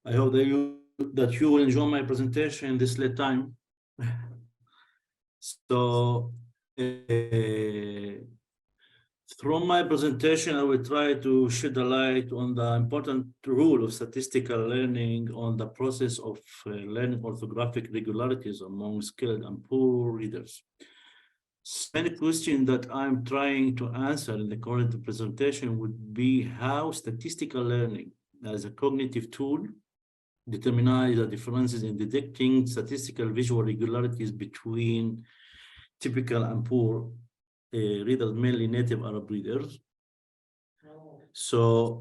I hope that you will enjoy my presentation in this late time. So, through my presentation, I will try to shed a light on the important role of statistical learning on the process of learning orthographic regularities among skilled and poor readers. Many questions that I'm trying to answer in the current presentation would be how statistical learning as a cognitive tool determines the differences in detecting statistical visual regularities between typical and poor readers, mainly native Arab readers. So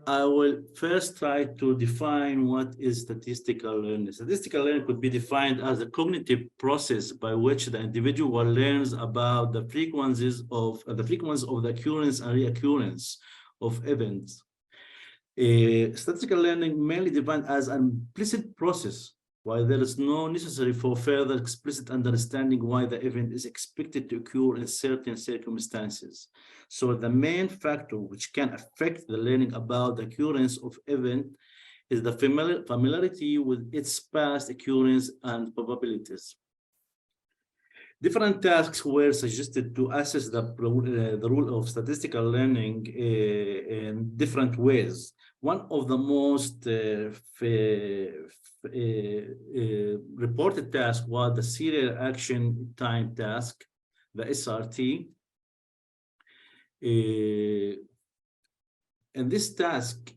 I will first try to define what is statistical learning. Statistical learning could be defined as a cognitive process by which the individual learns about the frequencies of the occurrence and reoccurrence of events. Statistical learning mainly defined as an implicit process, while there is no necessary for further explicit understanding why the event is expected to occur in certain circumstances. So the main factor which can affect the learning about the occurrence of event is the familiarity with its past occurrence and probabilities. Different tasks were suggested to assess the role of statistical learning in different ways. One of the most reported tasks was the serial action time task, the SRT. In this task,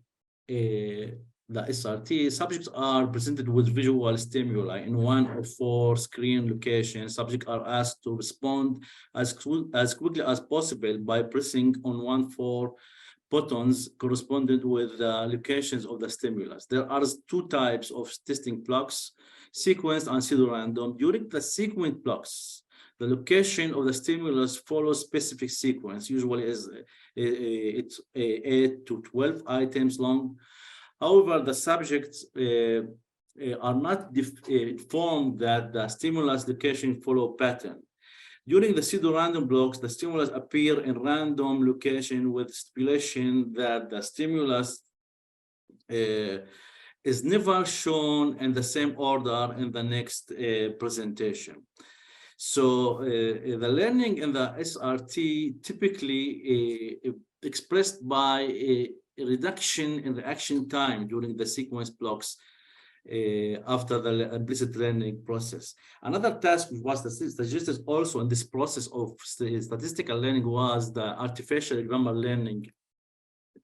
the SRT, subjects are presented with visual stimuli in one of 4 screen locations. Subjects are asked to respond as quickly as possible by pressing on 1-4 buttons corresponding with the locations of the stimulus. There are 2 types of testing blocks, sequenced and pseudo-random. During the sequence blocks, the location of the stimulus follows specific sequence, usually it's 8 to 12 items long. However, the subjects are not informed that the stimulus location follow pattern. During the pseudo-random blocks, the stimulus appear in random location with stipulation that the stimulus is never shown in the same order in the next presentation. So the learning in the SRT typically expressed by a reduction in reaction time during the sequence blocks after the implicit learning process. Another task which was suggested also in this process of statistical learning was the artificial grammar learning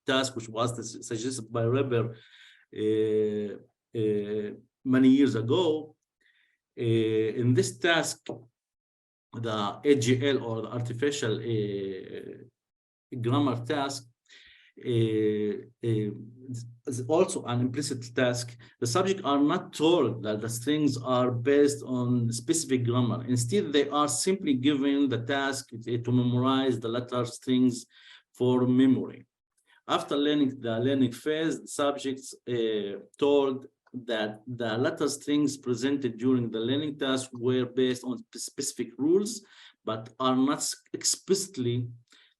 task, which was suggested by Raveh many years ago. In this task, the AGL or the artificial grammar task is also an implicit task. The subjects are not told that the strings are based on specific grammar. Instead, they are simply given the task to memorize the letter strings for memory. After learning the learning phase, the subjects told that the letter strings presented during the learning task were based on specific rules, but are not explicitly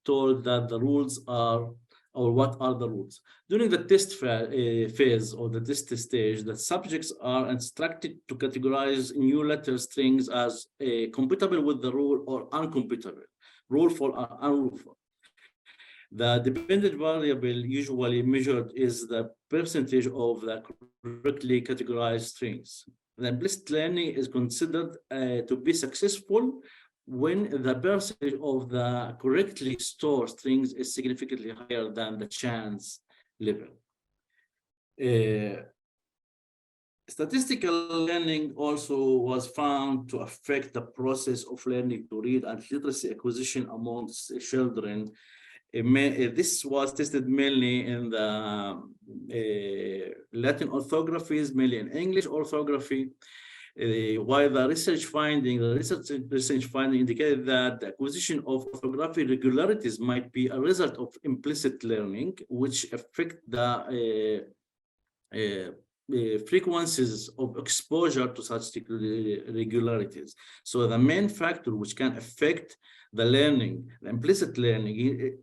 told that the rules are, or what are the rules. During the test phase or the test stage, the subjects are instructed to categorize new letter strings as compatible with the rule or uncompatible, ruleful or unruleful. The dependent variable usually measured is the percentage of the correctly categorized strings. The implicit learning is considered to be successful when the percentage of the correctly stored strings is significantly higher than the chance level. Statistical learning also was found to affect the process of learning to read and literacy acquisition amongst children. This was tested mainly in the Latin orthographies, mainly in English orthography. While the research finding indicated that the acquisition of orthographic regularities might be a result of implicit learning, which affect the frequencies of exposure to such regularities. So the main factor which can affect the learning, the implicit learning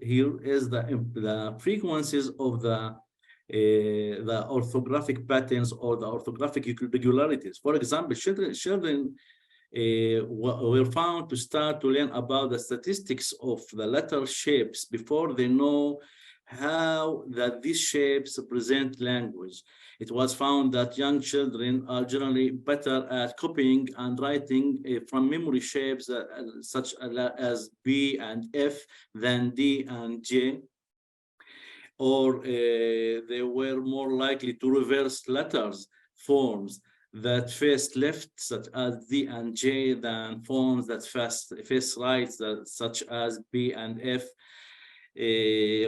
here is the frequencies of the the orthographic patterns or the orthographic regularities. For example, children were found to start to learn about the statistics of the letter shapes before they know how that these shapes present language. It was found that young children are generally better at copying and writing from memory shapes such as B and F than D and J, or they were more likely to reverse letters forms that face left, such as D and J, than forms that face right, such as B and F.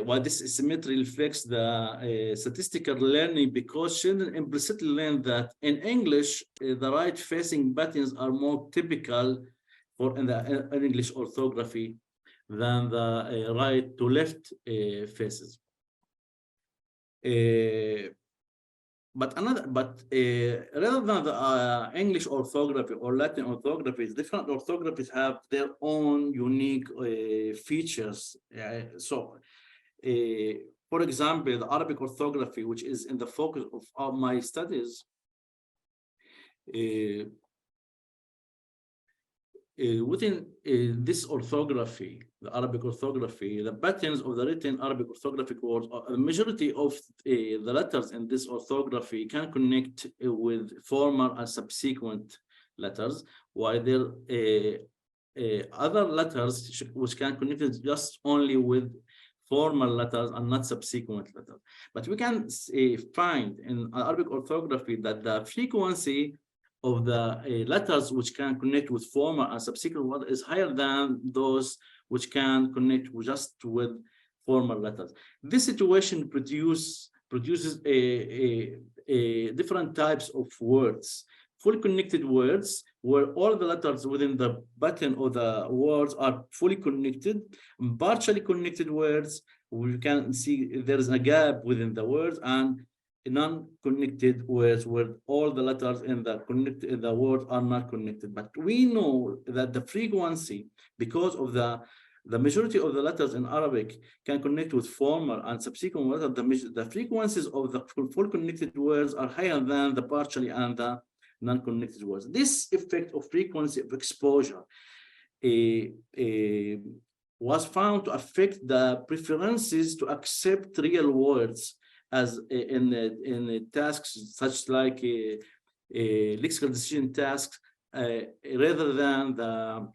While this asymmetry reflects the statistical learning, because children implicitly learn that in English, the right-facing patterns are more typical for in the English orthography than the right-to-left faces. But rather than the English orthography or Latin orthographies, different orthographies have their own unique features. For example, the Arabic orthography, which is in the focus of my studies, within this orthography, the Arabic orthography, the patterns of the written Arabic orthographic words, the majority of the letters in this orthography can connect with former and subsequent letters, while there other letters which can connect just only with formal letters and not subsequent letters. But we can find in Arabic orthography that the frequency of the letters which can connect with formal and subsequent words is higher than those which can connect just with formal letters. This situation produces different types of words. Fully connected words, where all the letters within the button of the words are fully connected. Partially connected words, we can see there is a gap within the words, and non-connected words where all the letters in the word are not connected. But we know that the frequency, because of the majority of the letters in Arabic can connect with formal and subsequent words, the frequencies of the full connected words are higher than the partially and the non-connected words. This effect of frequency of exposure was found to affect the preferences to accept real words as in tasks such like lexical decision tasks, rather than the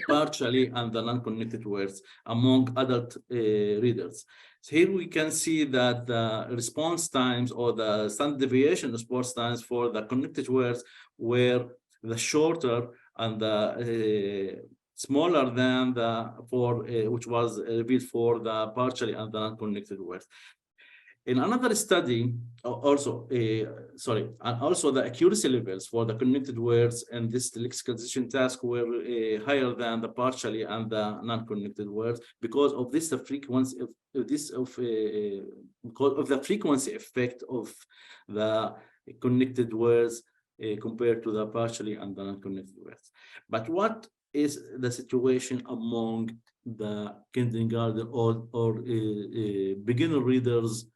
partially and the non-connected words among adult readers. So here we can see that the response times or the standard deviation response times for the connected words were the shorter and the smaller than the which was revealed for the partially and the non-connected words. In another study, also the accuracy levels for the connected words and this lexical decision task were higher than the partially and the non-connected words because of this frequency because of the frequency effect of the connected words compared to the partially and the non-connected words. But what is the situation among the kindergarten or beginner readers?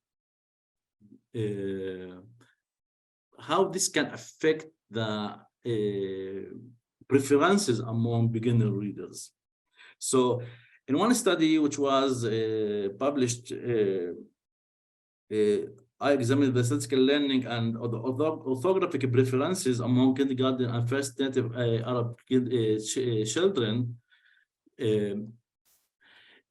How this can affect the preferences among beginner readers. So in one study which was published, I examined the statistical learning and the orthographic preferences among kindergarten and first native Arab children.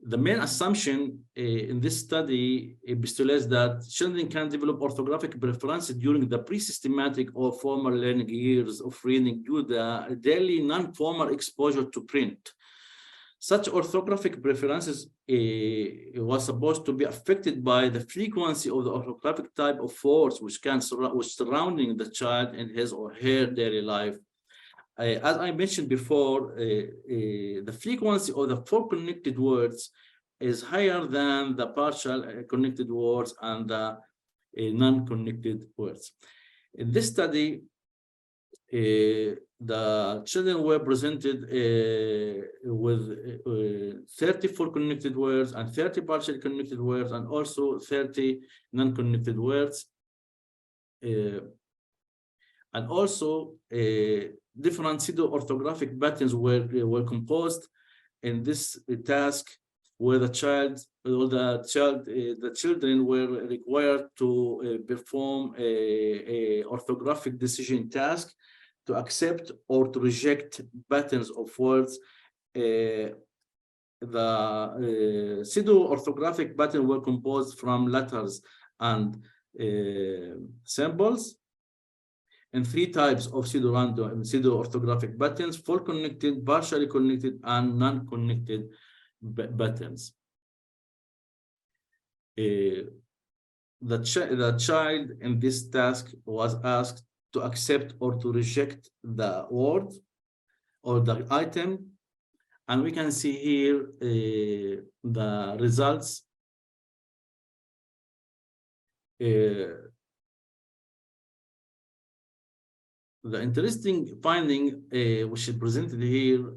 The main assumption in this study postulates that children can develop orthographic preferences during the pre-systematic or formal learning years of reading due to the daily non-formal exposure to print. Such orthographic preferences was supposed to be affected by the frequency of the orthographic type of words which surrounding the child in his or her daily life. As I mentioned before, the frequency of the full connected words is higher than the partial connected words and the non-connected words. In this study, The children were presented with 34 connected words and 30 partially connected words and also 30 non-connected words. And also different pseudo-orthographic patterns were composed in this task, where the children were required to perform a orthographic decision task to accept or to reject patterns of words. The pseudo-orthographic patterns were composed from letters and symbols, and three types of pseudo-orthographic patterns: full connected, partially connected, and non-connected patterns. The child in this task was asked to accept or to reject the word or the item, and we can see here the results. The interesting finding which is presented here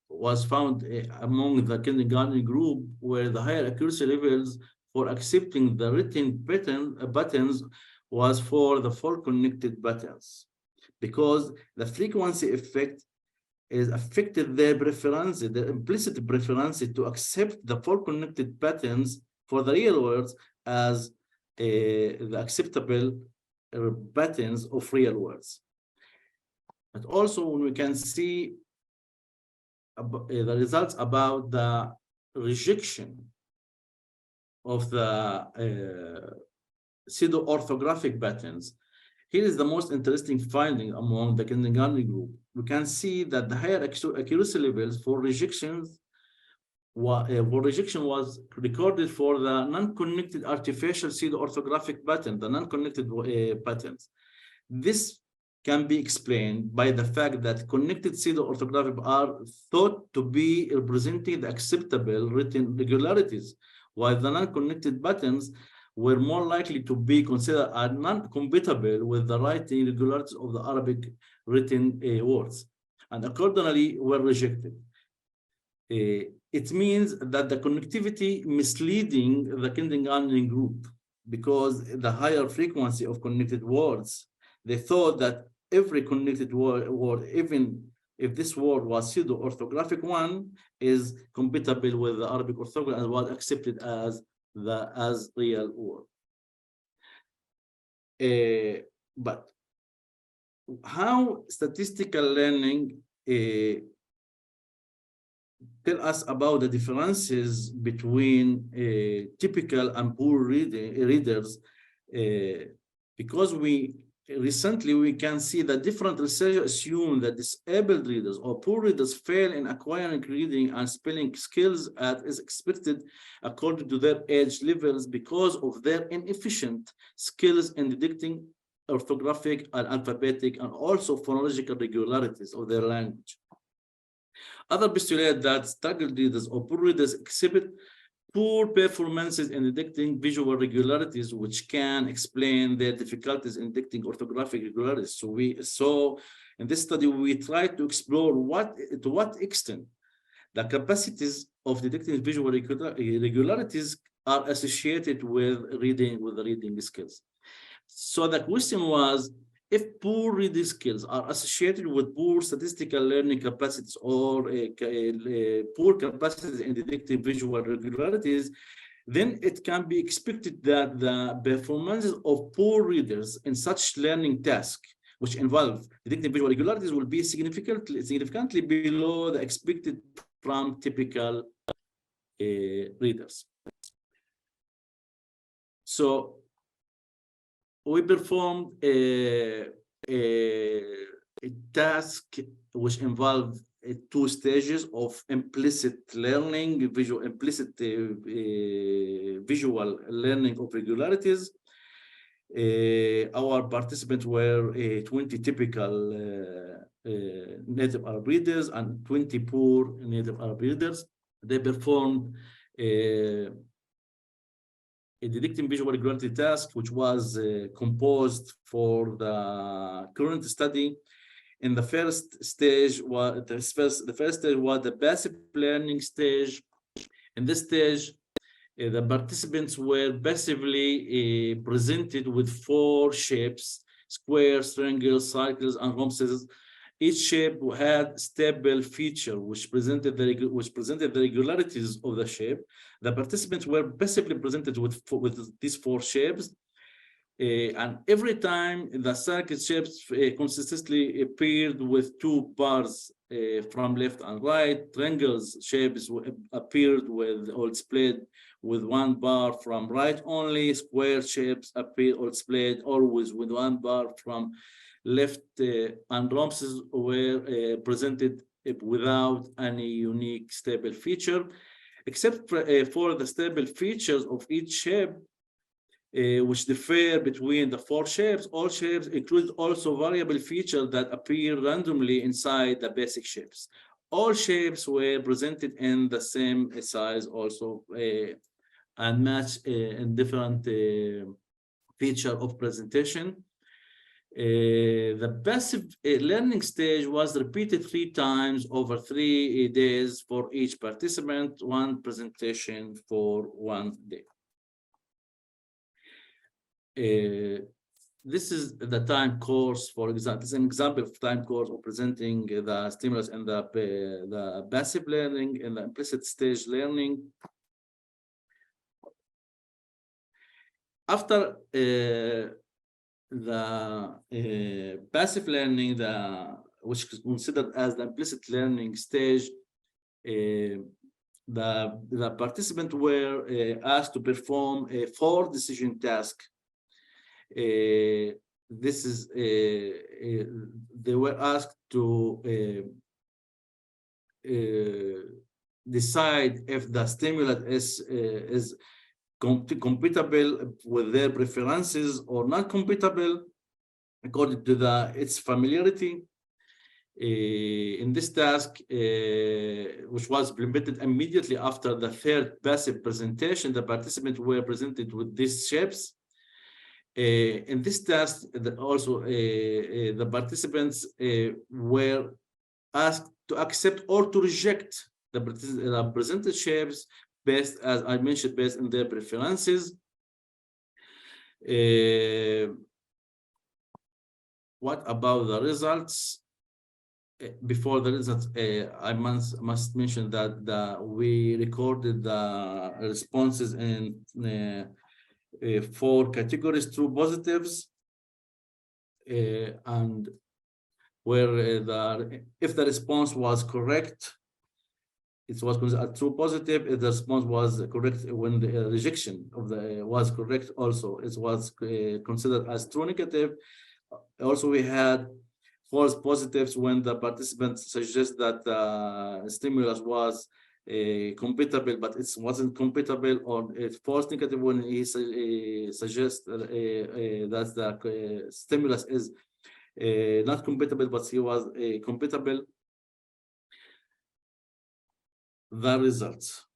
was found among the kindergarten group, where the higher accuracy levels for accepting the written patterns was for the full connected patterns, because the frequency effect is affected their preference, the implicit preference to accept the full connected patterns for the real words as the acceptable patterns of real words. But also, when we can see the results about the rejection of the pseudo-orthographic patterns, here is the most interesting finding among the kindergarten group. We can see that the higher accuracy levels for rejection was recorded for the non-connected artificial pseudo-orthographic pattern, the non-connected patterns. This can be explained by the fact that connected pseudo-orthographic are thought to be representing the acceptable written regularities, while the non-connected patterns were more likely to be considered as non-compatible with the writing regularities of the Arabic written words, and accordingly were rejected. It means that the connectivity misleading the kindergarten group, because the higher frequency of connected words, they thought that every connected word, even if this word was pseudo-orthographic one, is compatible with the Arabic orthography and was accepted as real word. But how statistical learning tell us about the differences between typical and poor readers, because recently we can see that different research assume that disabled readers or poor readers fail in acquiring reading and spelling skills as is expected according to their age levels, because of their inefficient skills in detecting orthographic and alphabetic and also phonological regularities of their language. Other postulate that struggled readers or poor readers exhibit poor performances in detecting visual regularities, which can explain their difficulties in detecting orthographic regularities. So in this study, we tried to explore to what extent the capacities of detecting visual regularities are associated with the reading skills. So the question was, if poor reading skills are associated with poor statistical learning capacities or poor capacities in detecting visual regularities, then it can be expected that the performances of poor readers in such learning tasks, which involve detecting visual regularities, will be significantly below the expected from typical readers. So we performed a task which involved two stages of implicit learning, implicit visual learning of regularities. Our participants were 20 typical native Arab readers and 20 poor native Arab readers. They performed a detecting visual regularity task, which was composed for the current study. In the first stage was the first stage was the passive learning stage. In this stage, the participants were passively presented with 4 shapes: squares, triangles, circles, and rhomboses. Each shape had stable feature which presented the regularities of the shape. The participants were passively presented with these 4 shapes. And every time the circle shapes consistently appeared with 2 bars from left and right. Triangles shapes appeared with or displayed with 1 bar from right only. Square shapes appear or displayed always with 1 bar from left, and rhomboses were presented without any unique stable feature, except for the stable features of each shape, which differ between the 4 shapes. All shapes include also variable features that appear randomly inside the basic shapes. All shapes were presented in the same size also, and match in different feature of presentation. The passive learning stage was repeated 3 times over 3 days for each participant, 1 presentation for 1 day. This is the time course, for example. This is an example of time course of presenting the stimulus and the passive learning and the implicit stage learning. After the passive learning, which is considered as the implicit learning stage, the participants were asked to perform a 4 decision task. This is they were asked to decide if the stimulus is compatible with their preferences or not compatible according to its familiarity. In this task, which was implemented immediately after the 3rd passive presentation, the participants were presented with these shapes. In this task, also the participants were asked to accept or to reject the presented shapes based, as I mentioned, based on their preferences. What about the results? Before the results, I must mention that we recorded the responses in 4 categories: true positives, and where if the response was correct, it was considered a true positive. If the response was correct, when the rejection of the was correct, also it was considered as true negative. Also, we had false positives when the participants suggest that the stimulus was compatible, but it wasn't compatible, or false negative when he suggests that the stimulus is not compatible, but he was compatible. The results.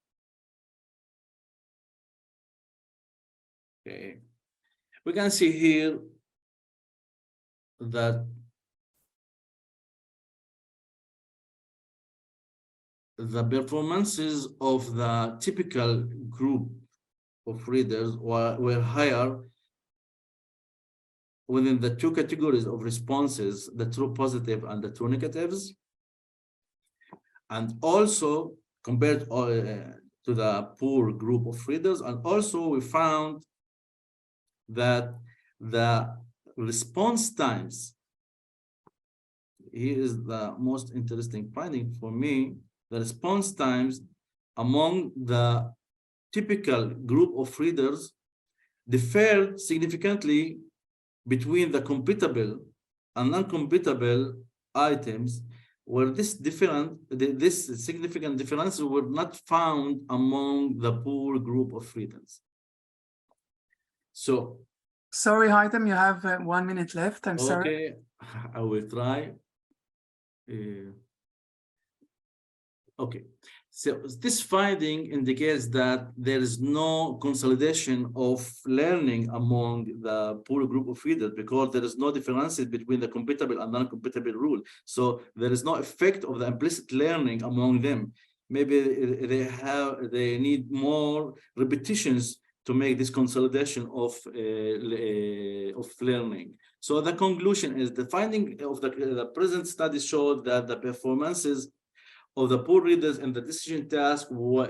Okay, we can see here that the performances of the typical group of readers were higher within the 2 categories of responses, the true positive and the true negatives. And also compared to the poor group of readers. And also we found that the response times, here is the most interesting finding for me, the response times among the typical group of readers differed significantly between the compatible and non-compatible items, where this significant differences were not found among the poor group of readers. So, sorry, Haitham, you have 1 minute left. I'm sorry. Okay, I will try. Okay, So this finding indicates that there is no consolidation of learning among the poor group of readers because there is no differences between the compatible and non-compatible rule. So there is no effect of the implicit learning among them. Maybe they need more repetitions to make this consolidation of learning. So the conclusion is the finding of the present study showed that the performances of the poor readers in the decision task were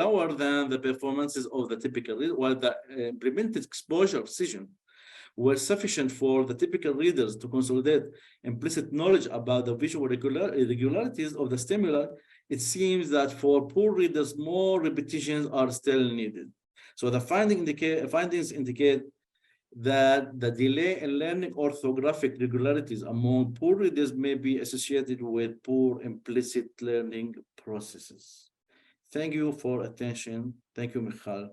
lower than the performances of the typical reader, while the implemented exposure decision were sufficient for the typical readers to consolidate implicit knowledge about the visual irregularities of the stimuli. It seems that for poor readers, more repetitions are still needed. So the findings indicate that the delay in learning orthographic regularities among poor readers may be associated with poor implicit learning processes. Thank you for attention. Thank you, Michal.